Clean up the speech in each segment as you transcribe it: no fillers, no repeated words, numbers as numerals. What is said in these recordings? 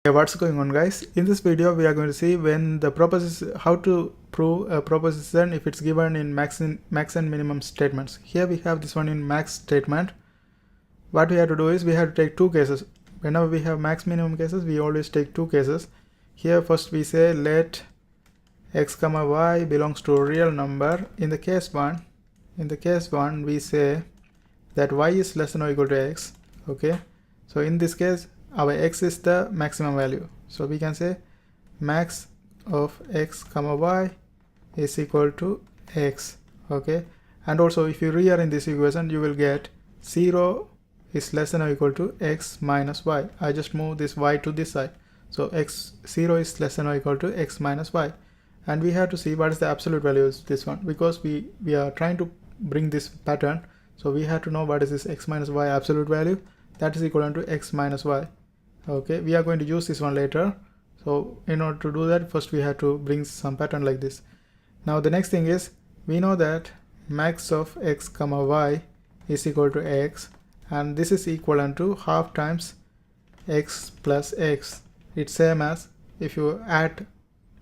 Hey, what's going on, guys? In this video we are going to see when the how to prove a proposition if it's given in max and minimum statements. Here we have this one in max statement. What we have to do is we have to take two cases. Whenever we have max minimum cases, we always take two cases. Here first we say let x comma y belongs to a real number. In the case one we say that y is less than or equal to x. Okay, so in this case our x is the maximum value, so we can say max of x comma y is equal to x. Okay, and also if you rearrange this equation, you will get 0 is less than or equal to x minus y. I just move this y to this side, so x0 is less than or equal to x minus y, and we have to see what is the absolute value of this one, because we are trying to bring this pattern, so we have to know what is this x minus y absolute value. That is equivalent to x minus y. Okay, we are going to use this one later, so in order to do that, first we have to bring some pattern like this. Now the next thing is, we know that max of x comma y is equal to x, and this is equivalent to half times x plus x. It's same as if you add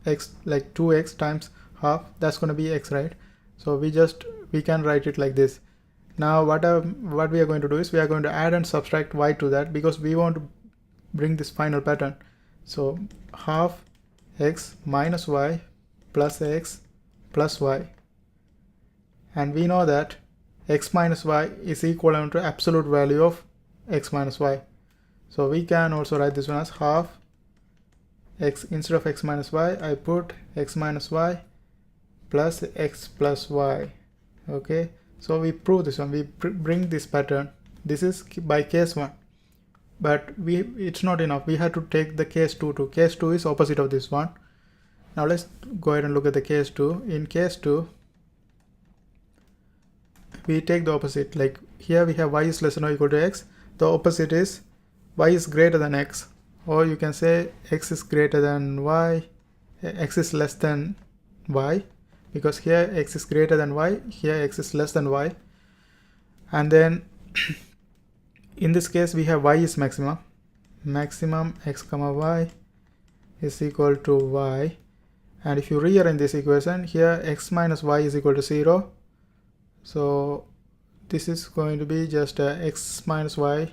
x, like 2x times half, that's going to be x, right? So we can write it like this. Now what we are going to do is we are going to add and subtract y to that, because we want to bring this final pattern. So half x minus y plus x plus y, and we know that x minus y is equivalent to absolute value of x minus y. So we can also write this one as half x, instead of x minus y I put x minus y plus x plus y. Okay, so we prove this one, we bring this pattern. This is by case 1, but it's not enough, we have to take the case 2 too. Case 2 is opposite of this one. Now let's go ahead and look at the case 2. In case 2 we take the opposite, like here we have y is less than or equal to x. The opposite is y is greater than x, or you can say x is greater than y, x is less than y, because here x is greater than y, here x is less than y. And then in this case we have y is maximum x comma y is equal to y, and if you rearrange this equation, here x minus y is equal to 0, so this is going to be just x minus y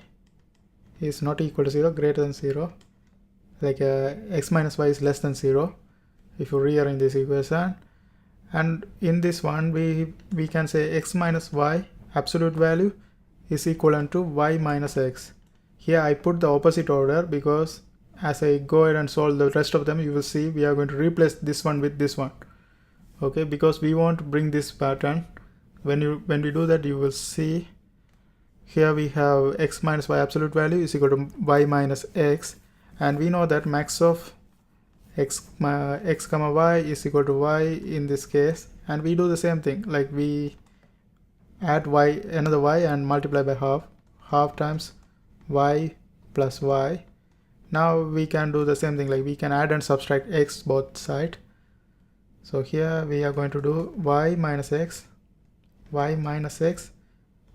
is not equal to 0, greater than 0, like x minus y is less than 0 if you rearrange this equation. And in this one we can say x minus y absolute value is equivalent to y minus x. Here I put the opposite order, because as I go ahead and solve the rest of them, you will see we are going to replace this one with this one. Okay, because we want to bring this pattern. When we do that, you will see here we have x minus y absolute value is equal to y minus x, and we know that max of x comma y is equal to y in this case, and we do the same thing, like we add another y and multiply by half times y plus y. Now we can do the same thing, like we can add and subtract x both sides. So here we are going to do y minus x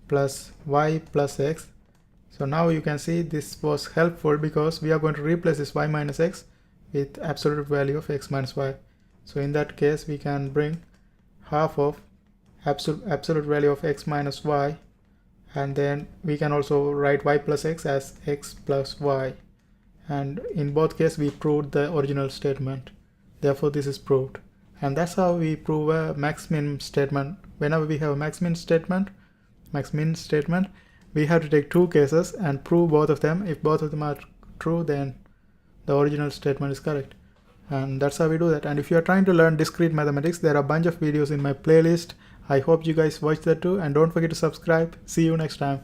plus y plus x. So now you can see this was helpful, because we are going to replace this y minus x with absolute value of x minus y. So in that case we can bring half of absolute value of x minus y, and then we can also write y plus x as x plus y, and in both cases we proved the original statement. Therefore this is proved, and that's how we prove a max min statement. Whenever we have a max min statement, we have to take two cases and prove both of them. If both of them are true, then the original statement is correct, and that's how we do that. And if you are trying to learn discrete mathematics, there are a bunch of videos in my playlist. I hope you guys watch that too, and don't forget to subscribe. See you next time.